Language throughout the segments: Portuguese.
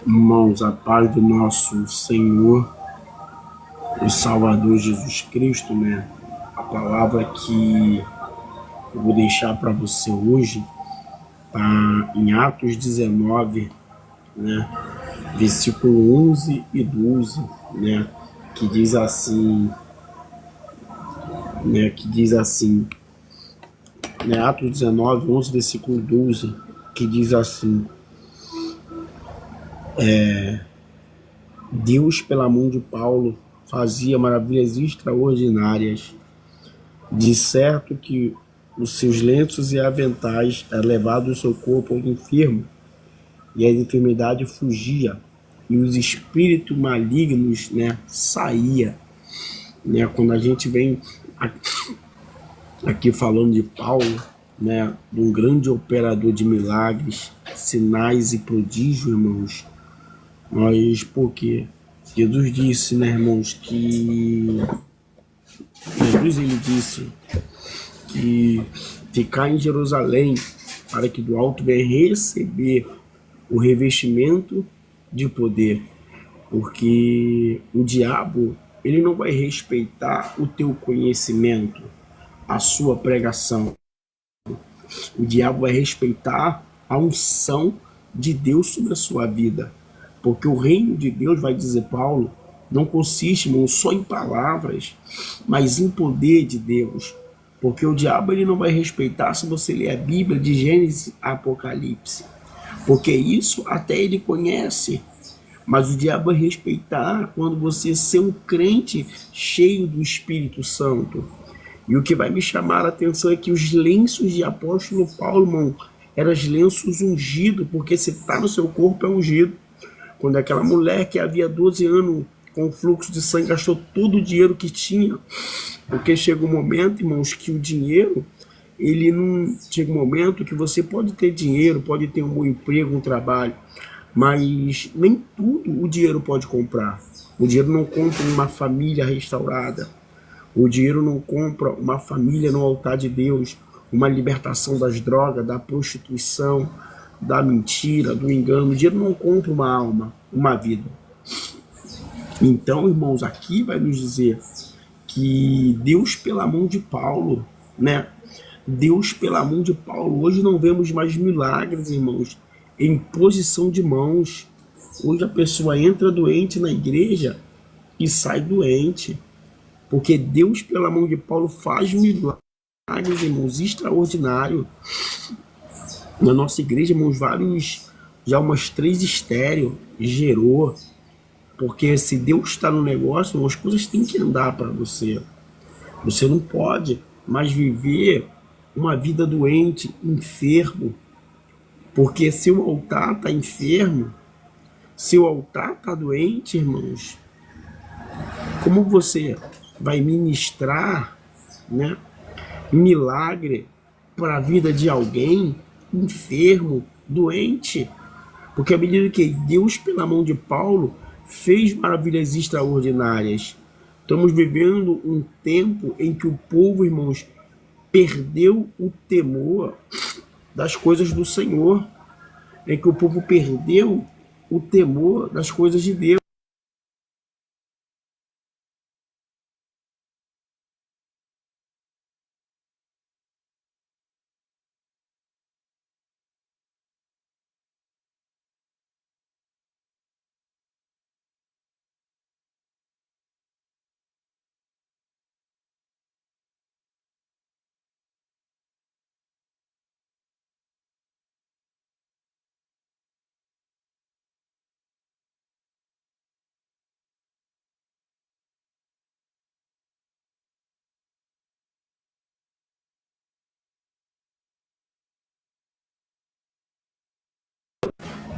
Irmãos, a paz do nosso Senhor e Salvador Jesus Cristo, né? A palavra que eu vou deixar para você hoje está em Atos 19, né? Versículo 11 e 12, né? Que diz assim, né? Né? Atos 19, 11, versículo 12, que diz assim: Deus, pela mão de Paulo, fazia maravilhas extraordinárias. De certo que os seus lenços e aventais eram levados do seu corpo ao enfermo, e a enfermidade fugia, e os espíritos malignos, né, saía. Né? Quando a gente vem aqui falando de Paulo, né, de um grande operador de milagres, sinais e prodígios, irmãos, porque Jesus disse, né, irmãos, que ele disse que ficar em Jerusalém para que do alto venha receber o revestimento de poder, porque o diabo, ele não vai respeitar o teu conhecimento, a sua pregação. O diabo vai respeitar a unção de Deus sobre a sua vida, porque o reino de Deus, vai dizer Paulo, não consiste, irmão, só em palavras, mas em poder de Deus. Porque o diabo, ele não vai respeitar se você ler a Bíblia de Gênesis a Apocalipse, porque isso até ele conhece. Mas o diabo vai respeitar quando você ser um crente cheio do Espírito Santo. E o que vai me chamar a atenção é que os lenços de apóstolo Paulo, irmão, eram os lenços ungidos, porque se está no seu corpo é ungido. Quando aquela mulher que havia 12 anos com fluxo de sangue gastou todo o dinheiro que tinha, porque chega um momento, irmãos, que o dinheiro, ele não... Chega um momento que você pode ter dinheiro, pode ter um bom emprego, um trabalho, mas nem tudo o dinheiro pode comprar. O dinheiro não compra uma família restaurada. O dinheiro não compra uma família no altar de Deus, uma libertação das drogas, da prostituição, da mentira, do engano. O dinheiro não compra uma alma, uma vida. Então, irmãos, aqui vai nos dizer que Deus, pela mão de Paulo, né? Deus, pela mão de Paulo, hoje não vemos mais milagres, irmãos, em posição de mãos. Hoje a pessoa entra doente na igreja e sai doente, porque Deus, pela mão de Paulo, faz milagres, irmãos, extraordinários. Na nossa igreja, irmãos, já umas 3 estéreo gerou, porque se Deus está no negócio, as coisas têm que andar para você. Você não pode mais viver uma vida doente, enfermo, porque se o altar está enfermo, se o altar está doente, irmãos, como você vai ministrar, né, milagre para a vida de alguém enfermo, doente? Porque à medida que Deus, pela mão de Paulo, fez maravilhas extraordinárias, estamos vivendo um tempo em que o povo, irmãos, perdeu o temor das coisas do Senhor, em que o povo perdeu o temor das coisas de Deus.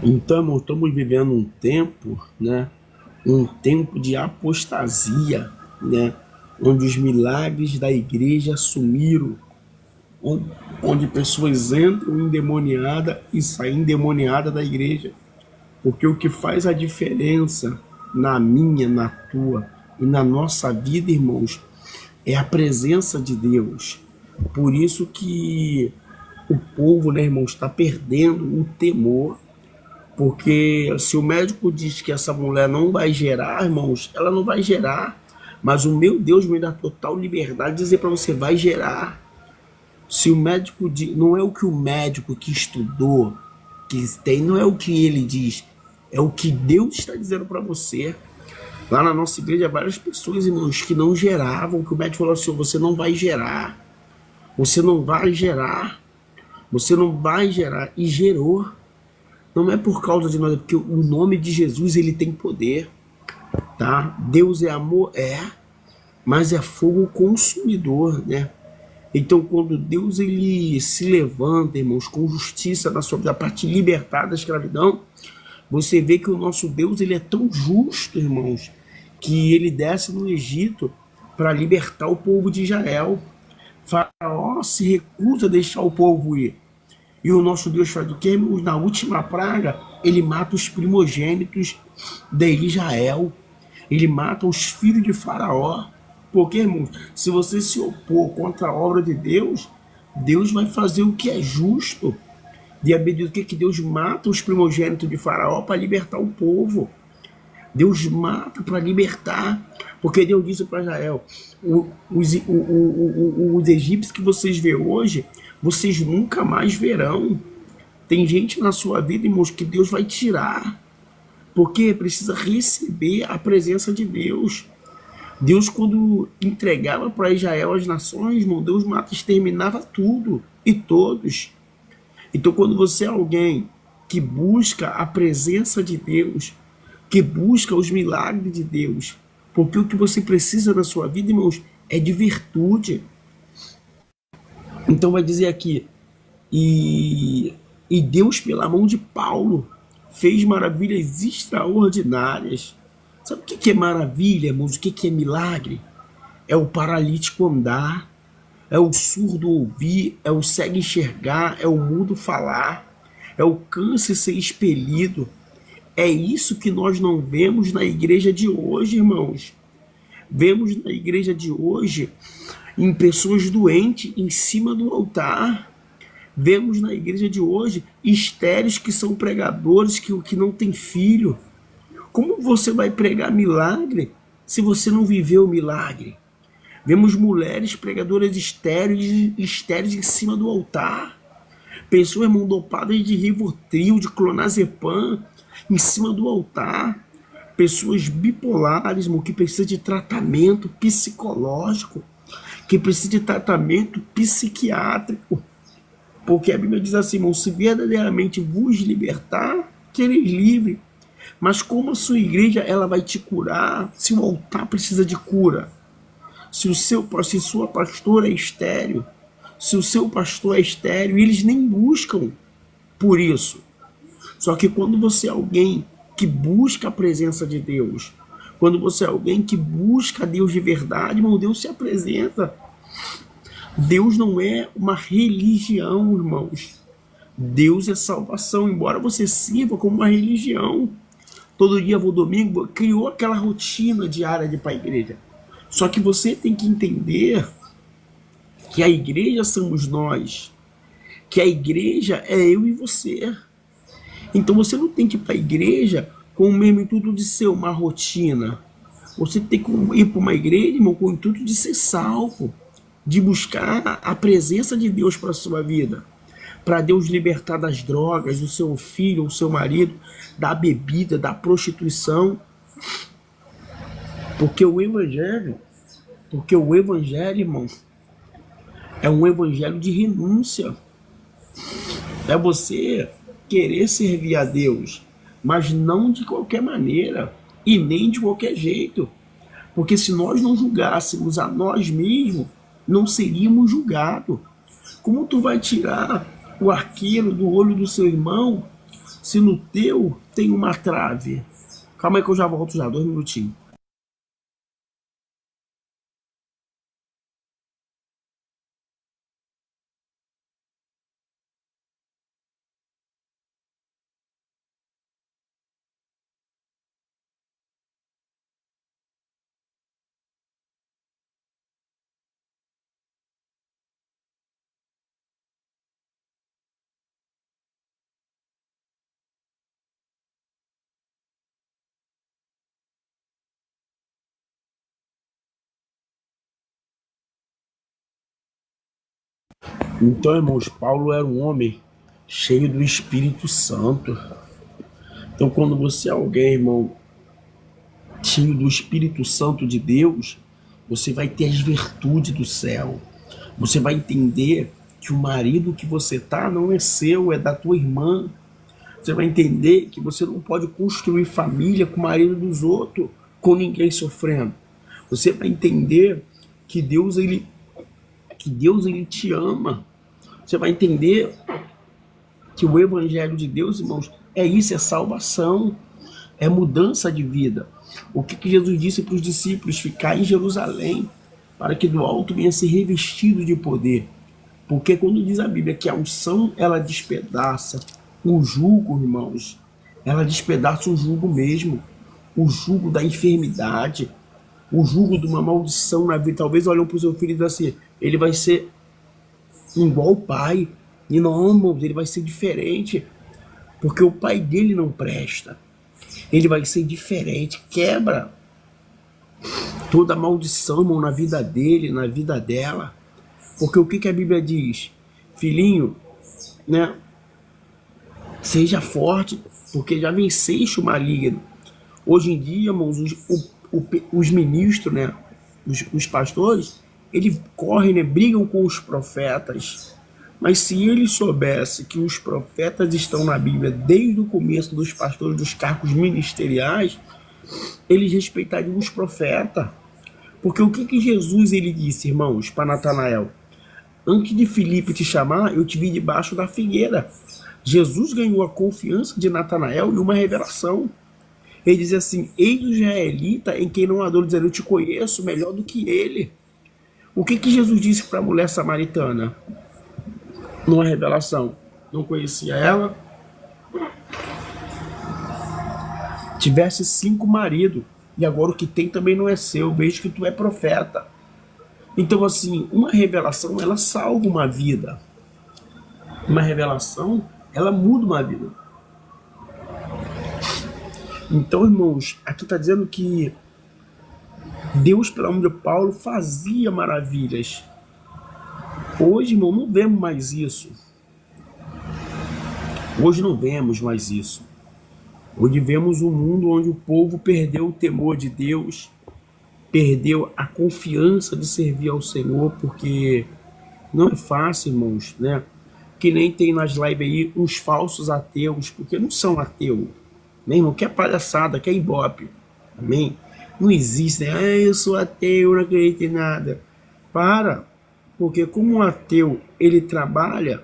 Então, estamos vivendo um tempo, né? Um tempo de apostasia, né? Onde os milagres da igreja sumiram, onde pessoas entram endemoniadas e saem endemoniadas da igreja. Porque o que faz a diferença na minha, na tua e na nossa vida, irmãos, é a presença de Deus. Por isso que o povo, né, irmãos, está perdendo o temor. Porque se o médico diz que essa mulher não vai gerar, irmãos, ela não vai gerar. Mas o meu Deus me dá total liberdade de dizer para você, vai gerar. Se o médico diz, não é o que o médico que estudou, que tem, não é o que ele diz, é o que Deus está dizendo para você. Lá na nossa igreja, várias pessoas, irmãos, que não geravam, que o médico falou assim, você não vai gerar, você não vai gerar, você não vai gerar, e gerou. Não é por causa de nós, é porque o nome de Jesus, ele tem poder, tá? Deus é amor, mas é fogo consumidor, né? Então, quando Deus ele se levanta, irmãos, com justiça na sua vida, para te libertar da escravidão, você vê que o nosso Deus ele é tão justo, irmãos, que ele desce no Egito para libertar o povo de Israel. Faraó se recusa a deixar o povo ir. E o nosso Deus faz o quê, irmãos? Na última praga, ele mata os primogênitos de Israel. Ele mata os filhos de Faraó. Porque, irmãos, se você se opor contra a obra de Deus, Deus vai fazer o que é justo. E a medida que Deus mata os primogênitos de Faraó para libertar o povo. Deus mata para libertar. Porque Deus disse para Israel, os egípcios que vocês vê hoje, vocês nunca mais verão. Tem gente na sua vida, irmãos, que Deus vai tirar. Porque precisa receber a presença de Deus. Deus, quando entregava para Israel as nações, irmão, Deus mata, exterminava tudo e todos. Então, quando você é alguém que busca a presença de Deus, que busca os milagres de Deus, porque o que você precisa na sua vida, irmãos, é de virtude. Então, vai dizer aqui, e, e Deus, pela mão de Paulo, fez maravilhas extraordinárias. Sabe o que é maravilha, irmãos? O que é milagre? É o paralítico andar, é o surdo ouvir, é o cego enxergar, é o mudo falar, é o câncer ser expelido. É isso que nós não vemos na igreja de hoje, irmãos. Vemos na igreja de hoje em pessoas doentes em cima do altar. Vemos na igreja de hoje estéreis que são pregadores que não têm filho. Como você vai pregar milagre se você não viveu o milagre? Vemos mulheres pregadoras estéreis em cima do altar. Pessoas mandopadas de Rivotril, de Clonazepam, em cima do altar. Pessoas bipolares, irmão, que precisam de tratamento psicológico, que precisam de tratamento psiquiátrico. Porque a Bíblia diz assim, irmão, se verdadeiramente vos libertar, quereis livre. Mas como a sua igreja ela vai te curar se o altar precisa de cura? Se sua pastora é estéril, se o seu pastor é estéril, eles nem buscam por isso. Só que quando você é alguém que busca a presença de Deus, quando você é alguém que busca Deus de verdade, irmão, Deus se apresenta. Deus não é uma religião, irmãos. Deus é salvação, embora você sirva como uma religião. Todo dia vou domingo, criou aquela rotina diária de ir para a igreja. Só que você tem que entender que a igreja somos nós, que a igreja é eu e você. Então você não tem que ir para a igreja com o mesmo intuito de ser uma rotina. Você tem que ir para uma igreja, irmão, com o intuito de ser salvo, de buscar a presença de Deus para a sua vida, para Deus libertar das drogas, do seu filho, o seu marido, da bebida, da prostituição. Porque o evangelho, irmão, é um evangelho de renúncia. É você querer servir a Deus, mas não de qualquer maneira e nem de qualquer jeito. Porque se nós não julgássemos a nós mesmos, não seríamos julgados. Como tu vai tirar o arqueiro do olho do seu irmão se no teu tem uma trave? Calma aí que eu já volto já, 2 minutinhos. Então, irmãos, Paulo era um homem cheio do Espírito Santo. Então, quando você é alguém, irmão, cheio do Espírito Santo de Deus, você vai ter as virtudes do céu. Você vai entender que o marido que você tá não é seu, é da tua irmã. Você vai entender que você não pode construir família com o marido dos outros, com ninguém sofrendo. Você vai entender que Deus ele te ama. Você vai entender que o evangelho de Deus, irmãos, é isso, é salvação, é mudança de vida. O que Jesus disse para os discípulos? Ficar em Jerusalém, para que do alto venha ser revestido de poder. Porque quando diz a Bíblia que a unção, ela despedaça o jugo, irmãos, ela despedaça o jugo mesmo, o jugo da enfermidade, o jugo de uma maldição na vida. Talvez olham para o seu filho e dizem assim, ele vai ser igual o pai. E não, irmãos, ele vai ser diferente, porque o pai dele não presta. Ele vai ser diferente, quebra toda maldição, irmão, na vida dele, na vida dela. Porque o que a Bíblia diz? Filhinho, né? Seja forte, porque já venceste o maligno. Hoje em dia, irmãos, os ministros, né? Os pastores, eles correm, né? Brigam com os profetas. Mas se eles soubessem que os profetas estão na Bíblia desde o começo dos pastores, dos cargos ministeriais, eles respeitariam os profetas. Porque o que Jesus ele disse, irmãos, para Natanael? Antes de Filipe te chamar, eu te vi debaixo da figueira. Jesus ganhou a confiança de Natanael e uma revelação. Ele diz assim, eis o israelita em quem não há dor, dizendo, eu te conheço melhor do que ele. O que Jesus disse para a mulher samaritana? Numa revelação, não conhecia ela, tivesse 5 maridos, e agora o que tem também não é seu, vejo que tu é profeta. Então assim, uma revelação, ela salva uma vida. Uma revelação, ela muda uma vida. Então, irmãos, aqui está dizendo que Deus, pelo nome de Paulo, fazia maravilhas. Hoje, irmão, não vemos mais isso. Hoje não vemos mais isso. Hoje vemos um mundo onde o povo perdeu o temor de Deus, perdeu a confiança de servir ao Senhor, porque não é fácil, irmãos, né? Que nem tem nas lives aí uns falsos ateus, porque não são ateus, né, irmão? Que é palhaçada, que é ibope, amém? Não existe, né? Eu sou ateu, não acredito em nada. Porque como um ateu, ele trabalha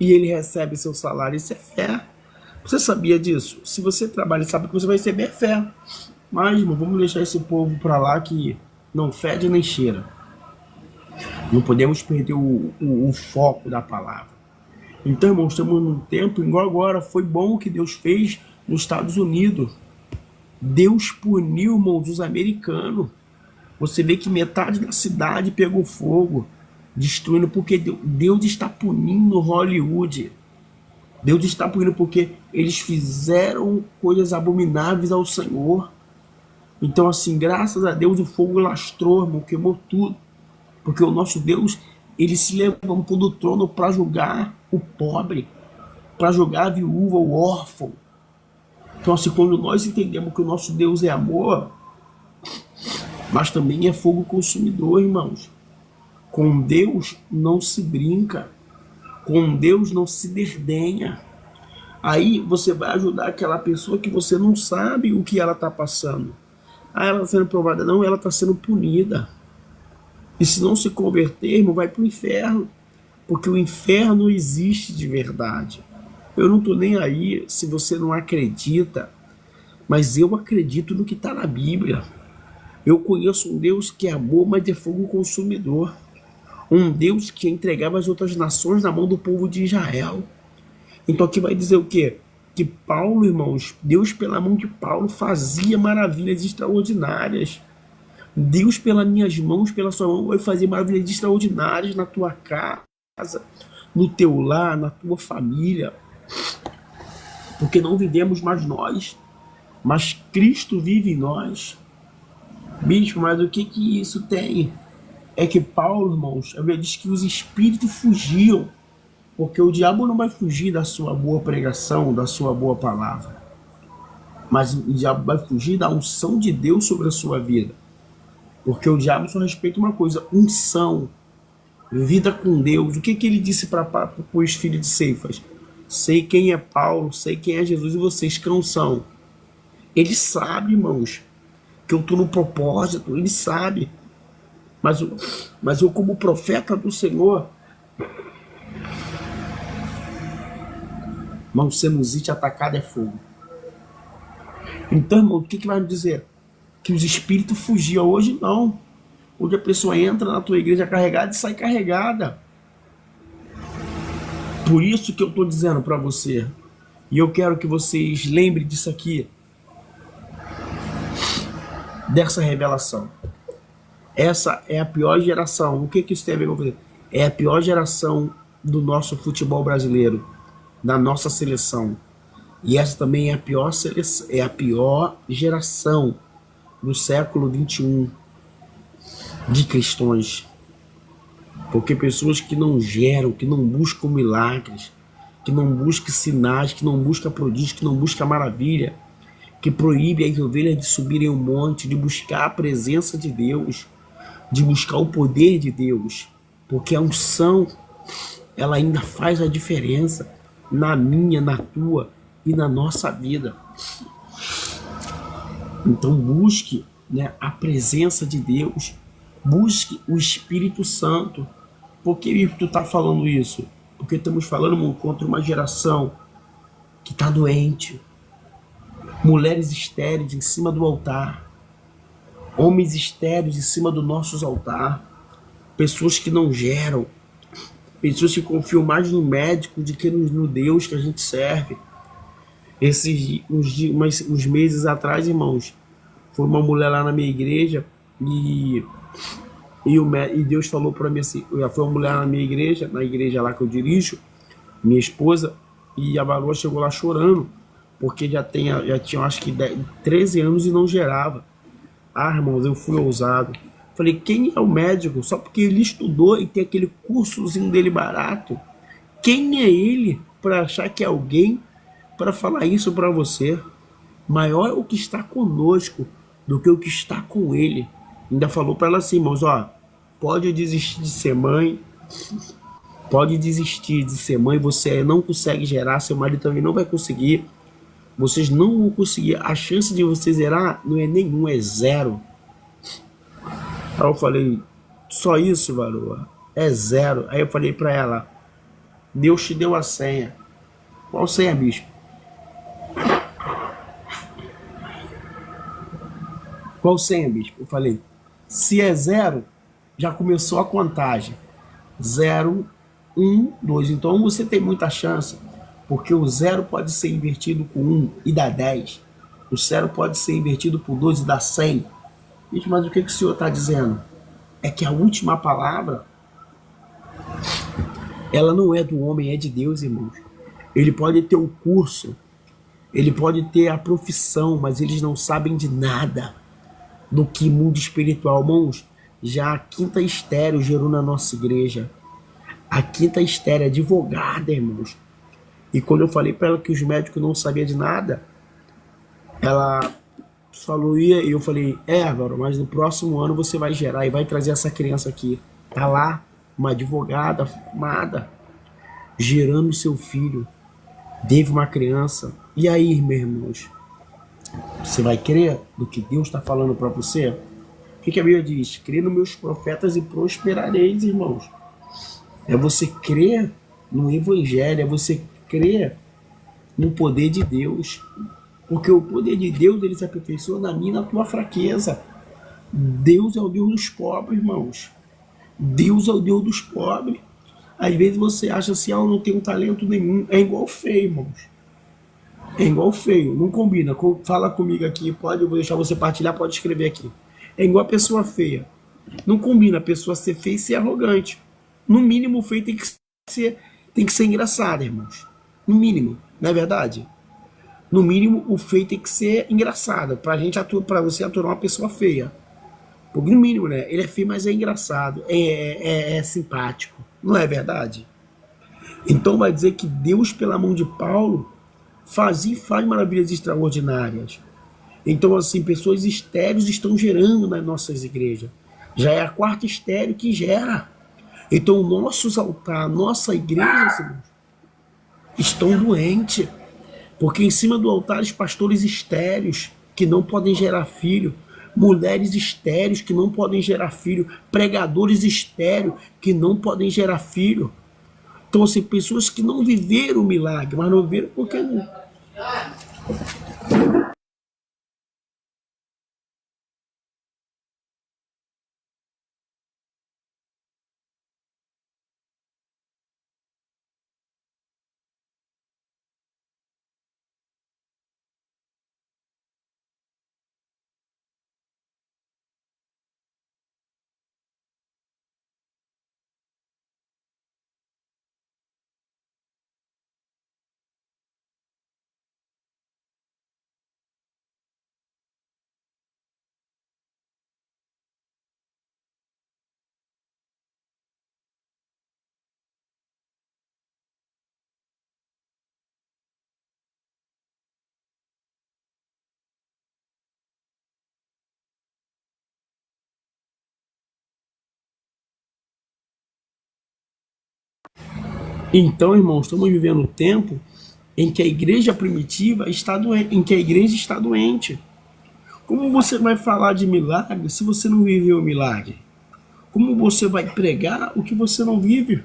e ele recebe seu salário, isso é fé. Você sabia disso? Se você trabalha, sabe que você vai receber fé. Mas, irmão, vamos deixar esse povo para lá que não fede nem cheira. Não podemos perder o foco da palavra. Então, irmão, estamos num tempo igual agora. Foi bom o que Deus fez nos Estados Unidos. Deus puniu, irmãos, os americanos. Você vê que metade da cidade pegou fogo, destruindo, porque Deus está punindo Hollywood. Deus está punindo porque eles fizeram coisas abomináveis ao Senhor. Então, assim, graças a Deus, o fogo lastrou, irmão, queimou tudo. Porque o nosso Deus, ele se levantou do trono para julgar o pobre, para julgar a viúva, o órfão. Então, assim, quando nós entendemos que o nosso Deus é amor, mas também é fogo consumidor, irmãos. Com Deus não se brinca. Com Deus não se desdenha. Aí você vai ajudar aquela pessoa que você não sabe o que ela está passando. Ah, ela está sendo provada. Não, ela está sendo punida. E se não se converter, irmão, vai para o inferno. Porque o inferno existe de verdade. Eu não estou nem aí se você não acredita. Mas eu acredito no que está na Bíblia. Eu conheço um Deus que é amor, mas é fogo consumidor. Um Deus que entregava as outras nações na mão do povo de Israel. Então aqui vai dizer o quê? Que Paulo, irmãos, Deus pela mão de Paulo fazia maravilhas extraordinárias. Deus pelas minhas mãos, pela sua mão, vai fazer maravilhas extraordinárias na tua casa, no teu lar, na tua família. Porque não vivemos mais nós, mas Cristo vive em nós. Bispo, mas o que isso tem? é que Paulo, irmãos, a Bíblia diz que os espíritos fugiam, porque o diabo não vai fugir da sua boa pregação, da sua boa palavra, mas o diabo vai fugir da unção de Deus sobre a sua vida, porque o diabo só respeita uma coisa: unção, vida com Deus. O que ele disse para os filhos de Ceifas? Sei quem é Paulo, sei quem é Jesus, e vocês quem são. Ele sabe, irmãos, que eu estou no propósito, ele sabe. Mas eu, como profeta do Senhor, irmão, sinusite atacada é fogo. Então, irmão, o que vai me dizer? Que os espíritos fugiam. Hoje não. Hoje a pessoa entra na tua igreja carregada e sai carregada. Por isso que eu estou dizendo para você, e eu quero que vocês lembrem disso aqui, dessa revelação. Essa é a pior geração. O que isso tem a ver com você? É a pior geração do nosso futebol brasileiro, da nossa seleção. E essa também é a pior seleção, é a pior geração do século XXI de cristãos. Porque pessoas que não geram, que não buscam milagres, que não buscam sinais, que não buscam prodígios, que não buscam maravilha, que proíbe as ovelhas de subirem um monte, de buscar a presença de Deus, de buscar o poder de Deus, porque a unção, ela ainda faz a diferença na minha, na tua e na nossa vida. Então busque, né, a presença de Deus, busque o Espírito Santo. Por que tu está falando isso? Porque estamos falando contra uma geração que está doente, mulheres estéreis em cima do altar, homens estéreis em cima dos nossos altares, pessoas que não geram, pessoas que confiam mais no médico do que no Deus que a gente serve. Uns meses atrás, irmãos, foi uma mulher lá na minha igreja e Deus falou para mim assim, foi uma mulher na minha igreja, na igreja lá que eu dirijo, minha esposa, e a varoa chegou lá chorando, porque já tinha acho que 13 anos e não gerava. Ah, irmãos, eu fui ousado. Falei, quem é o médico? Só porque ele estudou e tem aquele cursozinho dele barato. Quem é ele para achar que é alguém para falar isso para você? Maior é o que está conosco do que o que está com ele. Ainda falou para ela assim, irmãos, ó, pode desistir de ser mãe, pode desistir de ser mãe, você não consegue gerar, seu marido também não vai conseguir. Vocês não vão conseguir. A chance de você zerar não é nenhum, é zero. Aí eu falei, só isso, varoa? É zero. Aí eu falei pra ela, Deus te deu a senha. Qual senha, bispo? Qual senha, bispo? Eu falei, se é zero, já começou a contagem. 0, 1, 2. Então você tem muita chance. Porque o 0 pode ser invertido com 1 e dá 10. O 0 pode ser invertido por 2 e dá 100. Mas o que o Senhor está dizendo? É que a última palavra, ela não é do homem, é de Deus, irmãos. Ele pode ter o curso, ele pode ter a profissão, mas eles não sabem de nada do que mundo espiritual. Irmãos, já a quinta estéreo gerou na nossa igreja. A quinta estéreo, advogada, irmãos. E quando eu falei para ela que os médicos não sabiam de nada, ela falou, e eu falei, Álvaro, mas no próximo ano você vai gerar e vai trazer essa criança aqui. Tá lá, uma advogada formada, gerando seu filho. Teve uma criança. E aí, meus irmãos, você vai crer do que Deus está falando para você? O que a Bíblia diz? Crê nos meus profetas e prosperareis, irmãos. É você crer no Evangelho, é você crer no poder de Deus, porque o poder de Deus, ele se aperfeiçoa na minha e na tua fraqueza. Deus é o Deus dos pobres, irmãos. Deus é o Deus dos pobres. Às vezes você acha assim, eu não tenho talento nenhum. É igual feio, irmãos. É igual feio, não combina. Fala comigo aqui, pode, eu vou deixar você partilhar, pode escrever aqui. É igual a pessoa feia. Não combina a pessoa ser feia e ser arrogante. No mínimo, o feio tem que ser engraçado, irmãos. No mínimo, não é verdade? No mínimo, o feio tem que ser engraçado. Pra você aturar uma pessoa feia. Porque no mínimo, né? Ele é feio, mas é engraçado, é simpático. Não é verdade? Então vai dizer que Deus, pela mão de Paulo, fazia e faz maravilhas extraordinárias. Então, assim, pessoas estéreis estão gerando nas nossas igrejas. Já é a quarta estéreo que gera. Então, nossos altares, nossa igreja, estão doentes. Porque em cima do altar, os pastores estéreos, que não podem gerar filho, mulheres estéreis, que não podem gerar filho, pregadores estéreos, que não podem gerar filho. Então, assim, pessoas que não viveram o milagre, mas não viveram porque não. Então, irmãos, estamos vivendo um tempo em que a igreja primitiva está doente, em que a igreja está doente. Como você vai falar de milagre se você não viveu o milagre? Como você vai pregar o que você não vive?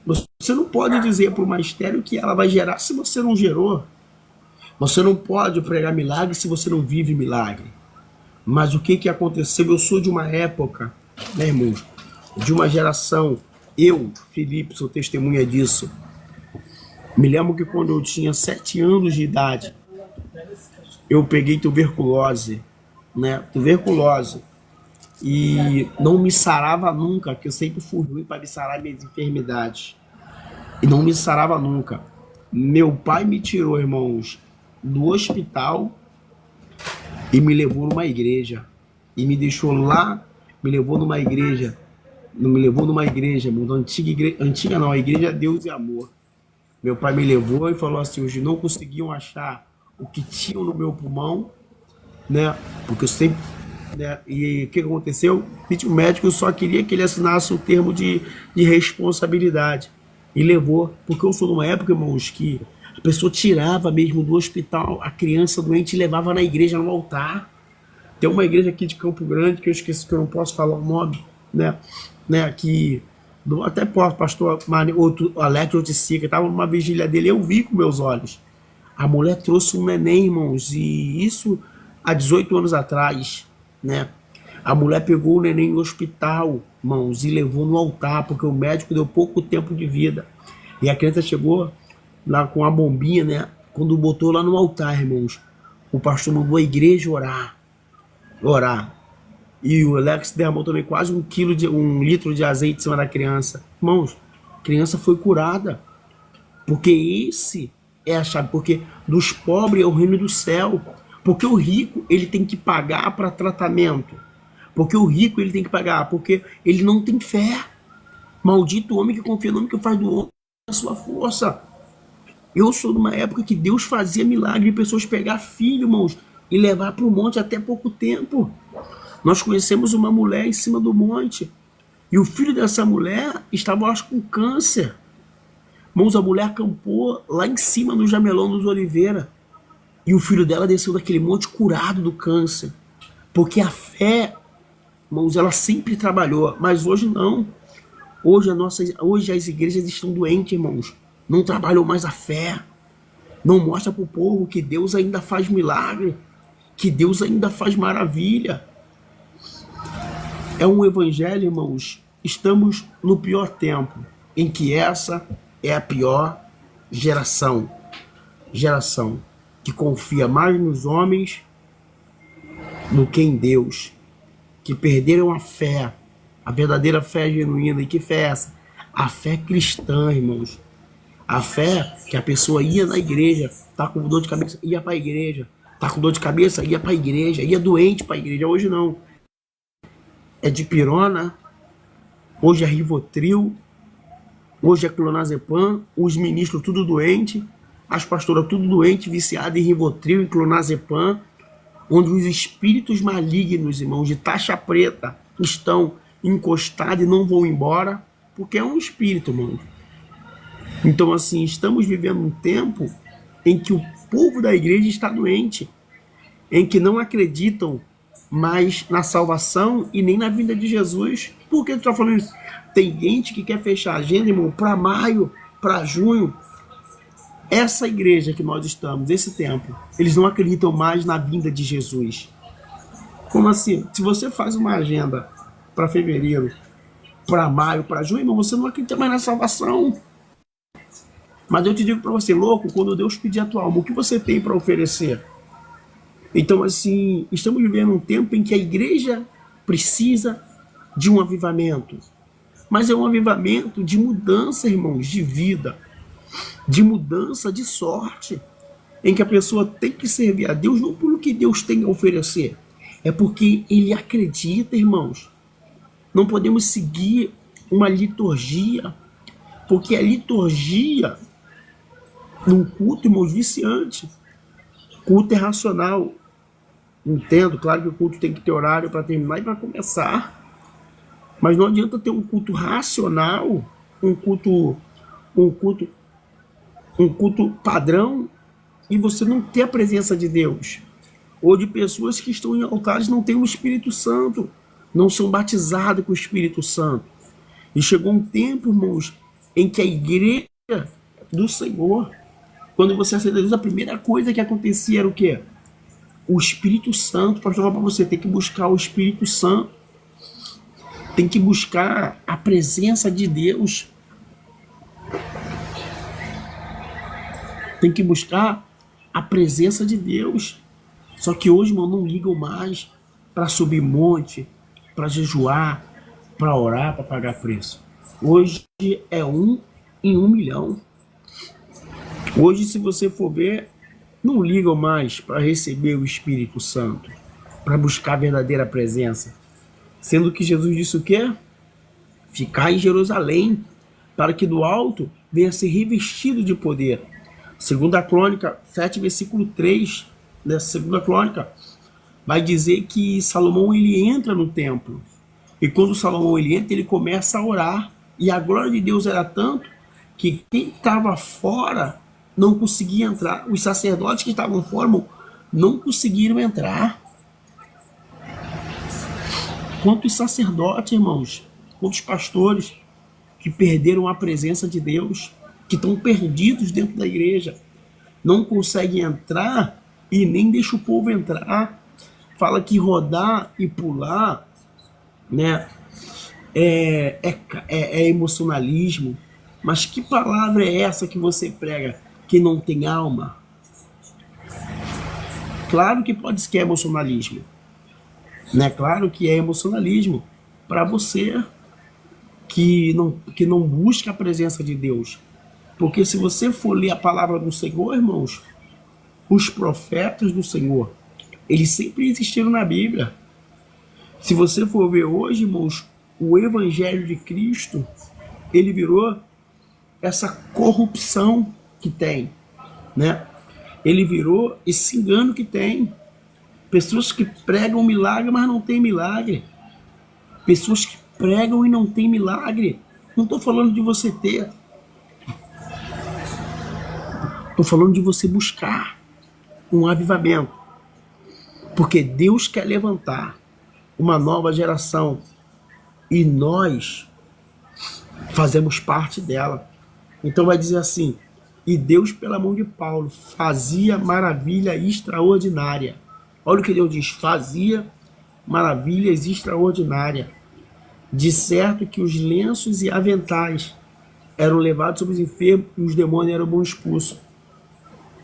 Você não pode dizer para o magistério que ela vai gerar se você não gerou. Você não pode pregar milagre se você não vive milagre. Mas o que aconteceu? Eu sou de uma época, né, irmãos? De uma geração. Eu, Felipe, sou testemunha disso. Me lembro que quando eu tinha 7 anos de idade, eu peguei tuberculose, né? Tuberculose. E não me sarava nunca, que eu sempre fui ruim para me sarar minhas enfermidades. E não me sarava nunca. Meu pai me tirou, irmãos, do hospital e me levou numa igreja. E me deixou lá, me levou numa igreja. Não me levou numa igreja, irmão, antiga não, a igreja Deus e Amor. Meu pai me levou e falou assim, hoje não conseguiam achar o que tinham no meu pulmão, né? Porque eu sempre, né? E o que aconteceu? O médico só queria que ele assinasse o termo de responsabilidade. E levou, porque eu sou numa época, irmãos, que a pessoa tirava mesmo do hospital a criança doente e levava na igreja, no altar. Tem uma igreja aqui de Campo Grande, que eu esqueci, que eu não posso falar o nome, né? Que até posso, pastor Alex Oticica, estava numa vigília dele, eu vi com meus olhos. A mulher trouxe um neném, irmãos, e isso há 18 anos atrás, né? A mulher pegou o neném no hospital, irmãos, e levou no altar, porque o médico deu pouco tempo de vida. E a criança chegou lá com a bombinha, né? Quando botou lá no altar, irmãos, o pastor mandou a igreja orar. E o Alex derramou também quase 1 litro de azeite em cima da criança. Irmãos, a criança foi curada. Porque esse é a chave. Porque dos pobres é o reino do céu. Porque o rico, ele tem que pagar para tratamento. Porque o rico, ele tem que pagar. Porque ele não tem fé. Maldito o homem que confia no homem que faz do homem a sua força. Eu sou de uma época que Deus fazia milagre de pessoas pegar filho, irmãos, e levar para o monte até pouco tempo. Nós conhecemos uma mulher em cima do monte. E o filho dessa mulher estava, acho, com câncer. Irmãos, a mulher acampou lá em cima no Jamelão dos Oliveira. E o filho dela desceu daquele monte curado do câncer. Porque a fé, irmãos, ela sempre trabalhou. Mas hoje não. Hoje as igrejas estão doentes, irmãos. Não trabalham mais a fé. Não mostra para o povo que Deus ainda faz milagre. Que Deus ainda faz maravilha. É um evangelho, irmãos. Estamos no pior tempo, em que essa é a pior geração. Geração que confia mais nos homens do que em Deus. Que perderam a fé, a verdadeira fé genuína. E que fé é essa? A fé cristã, irmãos. A fé que a pessoa ia na igreja, tá com dor de cabeça, ia para a igreja. Tá com dor de cabeça, ia para a igreja. Ia doente para a igreja. Hoje não. é dipirona, hoje é Rivotril, hoje é clonazepam, os ministros tudo doente, as pastoras tudo doente, viciadas em Rivotril e clonazepam, onde os espíritos malignos, irmãos, de taxa preta, estão encostados e não vão embora, porque é um espírito, irmão. Então, assim, estamos vivendo um tempo em que o povo da igreja está doente, em que não acreditam mais na salvação e nem na vinda de Jesus. Por que tu está falando isso? Tem gente que quer fechar a agenda, irmão, para maio, para junho. Essa igreja que nós estamos, esse tempo, eles não acreditam mais na vinda de Jesus. Como assim? Se você faz uma agenda para fevereiro, para maio, para junho, irmão, você não acredita mais na salvação. Mas eu te digo para você, louco, quando Deus pedir a tua alma, o que você tem para oferecer? Então, assim, estamos vivendo um tempo em que a igreja precisa de um avivamento. Mas é um avivamento de mudança, irmãos, de vida, de mudança de sorte, em que a pessoa tem que servir a Deus não pelo que Deus tem a oferecer, é porque ele acredita, irmãos. Não podemos seguir uma liturgia, porque a liturgia num culto, irmãos, viciante. Culto é racional. Entendo, claro que o culto tem que ter horário para terminar e para começar. Mas não adianta ter um culto racional, um culto padrão, e você não ter a presença de Deus. Ou de pessoas que estão em altares não têm o Espírito Santo, não são batizados com o Espírito Santo. E chegou um tempo, irmãos, em que a igreja do Senhor, quando você aceitou Deus, a primeira coisa que acontecia era o quê? O Espírito Santo. Pastor, para você tem que buscar o Espírito Santo, tem que buscar a presença de Deus, tem que buscar a presença de Deus. Só que hoje, irmão, não ligam mais para subir monte, para jejuar, para orar, para pagar preço. Hoje é 1 em 1 milhão. Hoje, se você for ver, não ligam mais para receber o Espírito Santo, para buscar a verdadeira presença. Sendo que Jesus disse o quê? Ficar em Jerusalém, para que do alto venha ser revestido de poder. Segundo a Crônica 7, versículo 3, dessa segunda Crônica, vai dizer que Salomão ele entra no templo. E quando Salomão ele entra, ele começa a orar. E a glória de Deus era tanto que quem estava fora não conseguia entrar. Os sacerdotes que estavam fora não conseguiram entrar. Quantos sacerdotes, irmãos, quantos pastores que perderam a presença de Deus, que estão perdidos dentro da igreja, não conseguem entrar e nem deixa o povo entrar. Fala que rodar e pular, né, é emocionalismo. Mas que palavra é essa que você prega que não tem alma? Claro que pode ser que é emocionalismo, né? Claro que é emocionalismo para você que não busca a presença de Deus. Porque se você for ler a palavra do Senhor, irmãos, os profetas do Senhor, eles sempre existiram na Bíblia. Se você for ver hoje, irmãos, o Evangelho de Cristo, ele virou essa corrupção que tem, né? Ele virou esse engano que tem. Pessoas que pregam milagre, mas não tem milagre. Pessoas que pregam e não tem milagre. Não estou falando de você ter. Estou falando de você buscar um avivamento. Porque Deus quer levantar uma nova geração. E nós fazemos parte dela. Então vai dizer assim: e Deus, pela mão de Paulo, fazia maravilha extraordinária. Olha o que Deus diz: fazia maravilhas extraordinárias. De certo que os lenços e aventais eram levados sobre os enfermos e os demônios eram expulsos.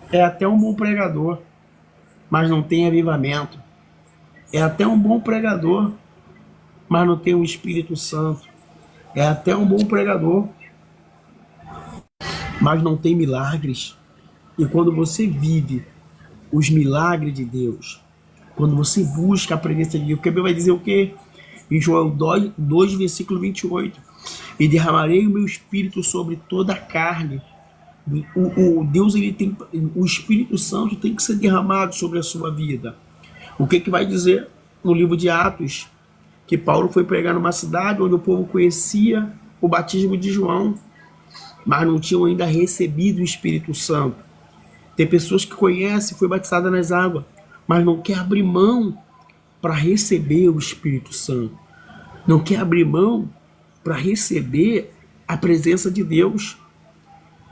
É até um bom pregador, mas não tem avivamento. É até um bom pregador, mas não tem o Espírito Santo. É até um bom pregador, mas não tem milagres. E quando você vive os milagres de Deus, quando você busca a presença de Deus, porque a Bíblia vai dizer o quê? Em João 2, versículo 28. E derramarei o meu espírito sobre toda a carne. Deus, ele tem, o Espírito Santo tem que ser derramado sobre a sua vida. O que vai dizer no livro de Atos? Que Paulo foi pregar numa cidade onde o povo conhecia o batismo de João, mas não tinham ainda recebido o Espírito Santo. Tem pessoas que conhecem, foi batizada nas águas, mas não quer abrir mão para receber o Espírito Santo. Não quer abrir mão para receber a presença de Deus.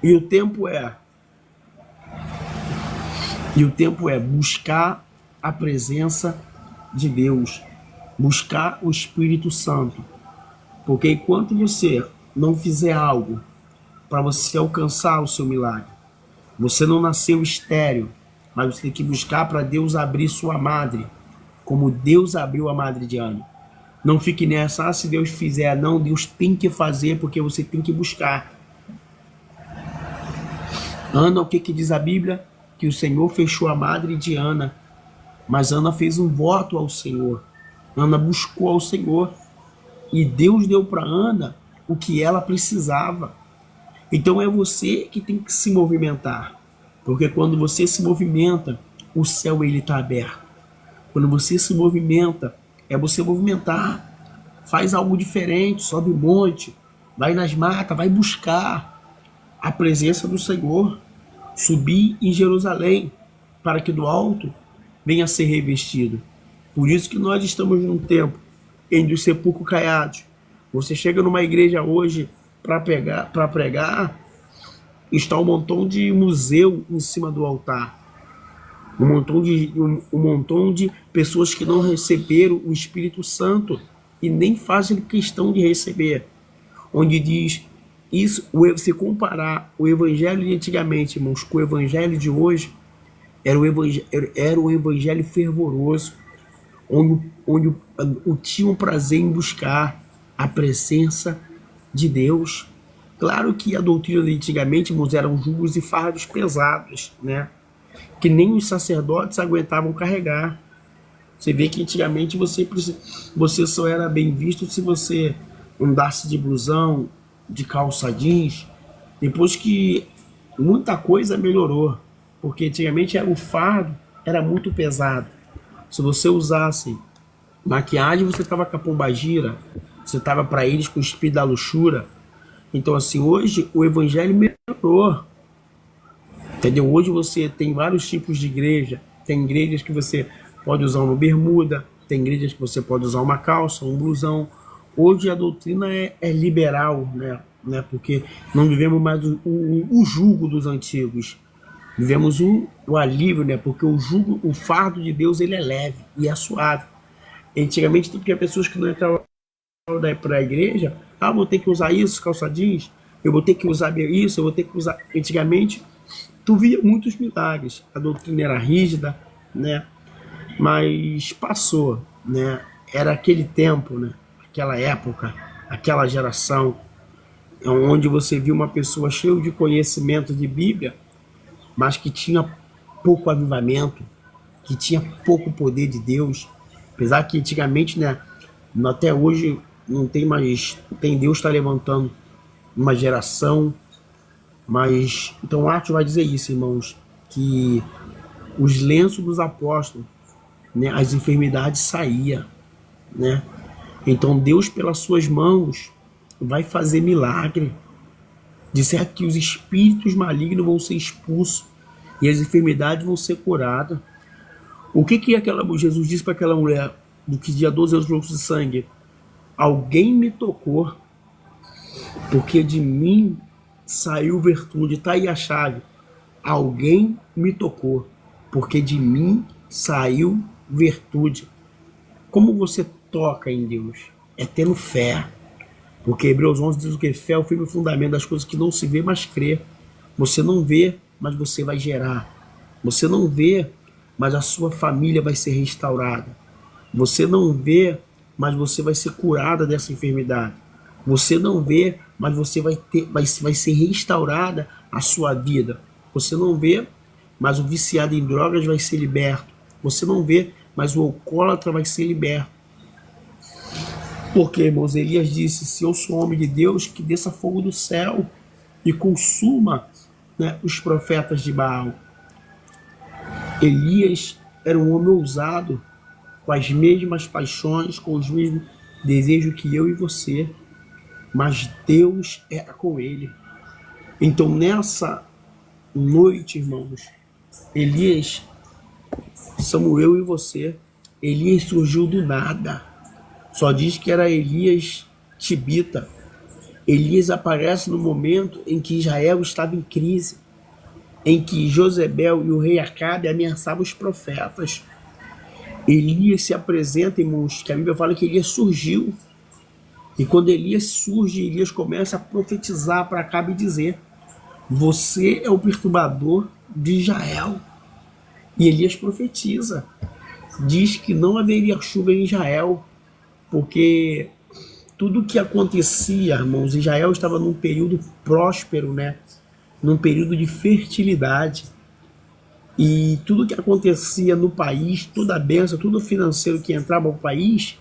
E o tempo é buscar a presença de Deus, buscar o Espírito Santo. Porque enquanto você não fizer algo para você alcançar o seu milagre, você não nasceu estéril, mas você tem que buscar para Deus abrir sua madre, como Deus abriu a madre de Ana. Não fique nessa, se Deus fizer, não, Deus tem que fazer, porque você tem que buscar. Ana, o que diz a Bíblia? Que o Senhor fechou a madre de Ana, mas Ana fez um voto ao Senhor. Ana buscou ao Senhor e Deus deu para Ana o que ela precisava. Então é você que tem que se movimentar, porque quando você se movimenta, o céu ele está aberto. Quando você se movimenta, é você movimentar, faz algo diferente, sobe um monte, vai nas matas, vai buscar a presença do Senhor, subir em Jerusalém, para que do alto venha a ser revestido. Por isso que nós estamos num tempo em os sepulcros caiados. Você chega numa igreja hoje para pregar, está um montão de museu em cima do altar. Um montão de pessoas que não receberam o Espírito Santo e nem fazem questão de receber. Onde diz isso, se comparar o evangelho de antigamente, irmãos, com o evangelho de hoje, era um evangelho fervoroso, onde tinha um prazer em buscar a presença de Deus. Claro que a doutrina de antigamente, irmãos, eram jugos e fardos pesados, né? Que nem os sacerdotes aguentavam carregar. Você vê que antigamente você só era bem visto se você andasse de blusão, de calça jeans. Depois que muita coisa melhorou, porque antigamente o fardo era muito pesado. Se você usasse maquiagem, você estava com a pombagira, você estava para eles com o espírito da luxúria. Então assim, hoje o evangelho melhorou. Entendeu? Hoje você tem vários tipos de igreja. Tem igrejas que você pode usar uma bermuda, tem igrejas que você pode usar uma calça, um blusão. Hoje a doutrina é liberal, né? Porque não vivemos mais o jugo dos antigos. Vivemos o alívio, né? Porque o fardo de Deus ele é leve e é suave. Antigamente tinha pessoas que não entravam para a igreja. Vou ter que usar isso, calça jeans. Eu vou ter que usar isso, eu vou ter que usar. Antigamente tu via muitos milagres. A doutrina era rígida, né? Mas passou, né? Era aquele tempo, né? Aquela época, aquela geração, onde você viu uma pessoa cheia de conhecimento de Bíblia, mas que tinha pouco avivamento, que tinha pouco poder de Deus. Apesar que antigamente, né? Até hoje não tem mais. Deus está levantando uma geração. Mas, então Atos vai dizer isso, irmãos, que os lenços dos apóstolos, né, as enfermidades saíam, né? Então Deus, pelas suas mãos, vai fazer milagre. De certo que os espíritos malignos vão ser expulsos e as enfermidades vão ser curadas. O que Jesus disse para aquela mulher do que dia 12 anos fluxo de sangue? Alguém me tocou, porque de mim saiu virtude. Tá aí a chave. Alguém me tocou, porque de mim saiu virtude. Como você toca em Deus? É tendo fé. Porque Hebreus 11 diz o que? Fé é o firme fundamento das coisas que não se vê, mas crê. Você não vê, mas você vai gerar. Você não vê, mas a sua família vai ser restaurada. Você não vê, mas você vai ser curada dessa enfermidade. Você não vê, mas você vai ser restaurada a sua vida. Você não vê, mas o viciado em drogas vai ser liberto. Você não vê, mas o alcoólatra vai ser liberto. Porque, irmãos, Elias disse: se eu sou homem de Deus, que desça fogo do céu e consuma, né, os profetas de Baal. Elias era um homem ousado, com as mesmas paixões, com os mesmos desejos que eu e você, mas Deus era com ele. Então, nessa noite, irmãos, Elias, somos eu e você. Elias surgiu do nada. Só diz que era Elias tibita. Elias aparece no momento em que Israel estava em crise, em que Jezebel e o rei Acabe ameaçavam os profetas. Elias se apresenta, irmãos, que a Bíblia fala que Elias surgiu. E quando Elias surge, Elias começa a profetizar para Acabe e dizer: você é o perturbador de Israel. E Elias profetiza. Diz que não haveria chuva em Israel, porque tudo que acontecia, irmãos, Israel estava num período próspero, né? Num período de fertilidade. E tudo que acontecia no país, toda a bênção, tudo financeiro que entrava no país,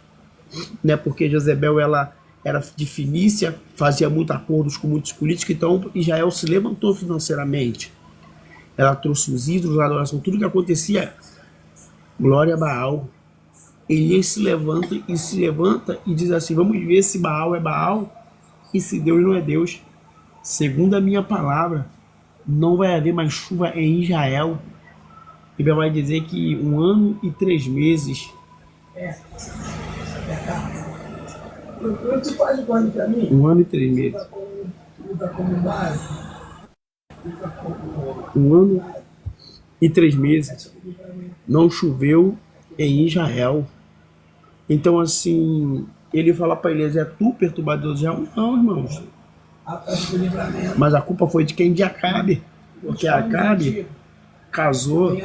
né? Porque Jezebel, ela era de Fenícia, fazia muitos acordos com muitos políticos, então Israel se levantou financeiramente. Ela trouxe os ídolos, a adoração, tudo que acontecia, glória a Baal. Elias se levanta e diz assim: vamos ver se Baal é Baal e se Deus não é Deus. Segundo a minha palavra, não vai haver mais chuva em Israel. A Bíblia vai dizer que 1 ano e 3 meses. Tu faz quando pra mim? 1 ano e 3 meses. Usa como base. 1 ano e 3 meses. Não choveu em Israel. Então, assim, ele fala para Elias: é tu perturbador de Israel? Não, irmãos. Mas a culpa foi de quem? De Acabe. Porque Acabe casou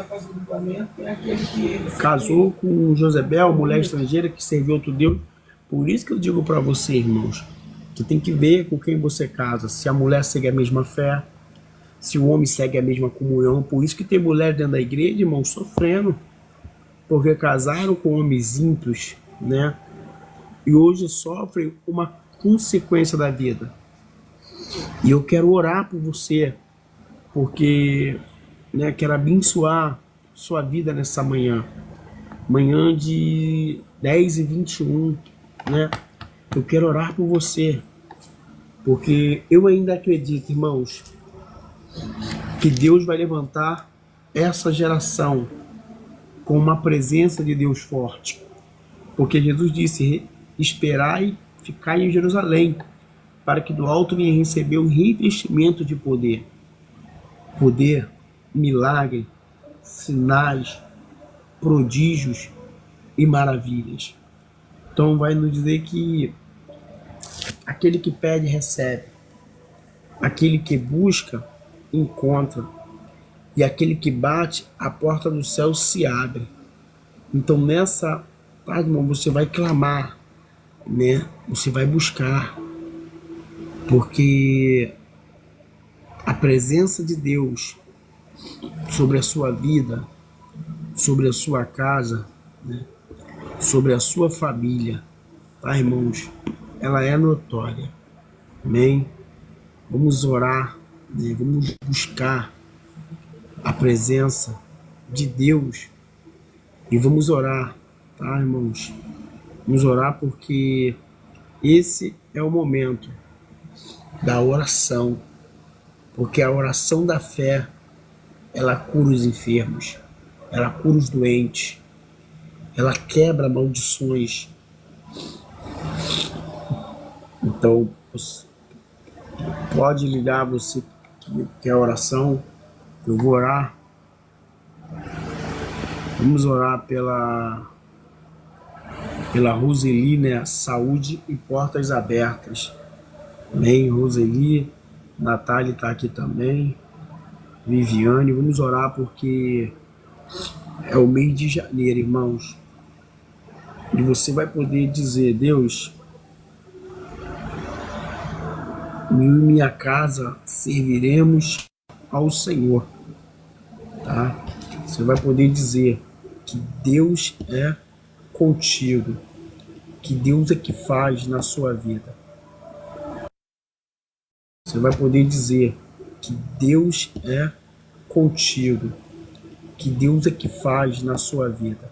com Jezebel, mulher estrangeira que serviu outro Deus. Por isso que eu digo para você, irmãos, que tem que ver com quem você casa. Se a mulher segue a mesma fé, se o homem segue a mesma comunhão. Por isso que tem mulher dentro da igreja, irmãos, sofrendo, porque casaram com homens ímpios, né? E hoje sofrem uma consequência da vida. E eu quero orar por você, porque, né, quero abençoar sua vida nessa manhã. Manhã de 10h21, né? Eu quero orar por você, porque eu ainda acredito, irmãos, que Deus vai levantar essa geração com uma presença de Deus forte. Porque Jesus disse: esperai, ficai em Jerusalém, para que do alto venha receber um revestimento de poder. Poder, milagre, sinais, prodígios e maravilhas. Então vai nos dizer que aquele que pede, recebe. Aquele que busca, encontra. E aquele que bate, a porta do céu se abre. Então nessa tarde, irmão, você vai clamar, né? Você vai buscar. Porque a presença de Deus sobre a sua vida, sobre a sua casa, né? Sobre a sua família, tá, irmãos? Ela é notória. Amém? Vamos orar, né? Vamos buscar a presença de Deus e vamos orar, tá, irmãos? Vamos orar porque esse é o momento da oração, porque a oração da fé, ela cura os enfermos, ela cura os doentes, ela quebra maldições. Então, pode ligar, você que quer oração, eu vou orar. Vamos orar pela Roseli, né? Saúde e portas abertas. Amém, Roseli. Natália está aqui também. Viviane, vamos orar porque é o mês de janeiro, irmãos. E você vai poder dizer: Deus, eu e minha casa serviremos ao Senhor, tá? Você vai poder dizer que Deus é contigo. que Deus é que faz na sua vida. Você vai poder dizer que Deus é contigo, que Deus é que faz na sua vida.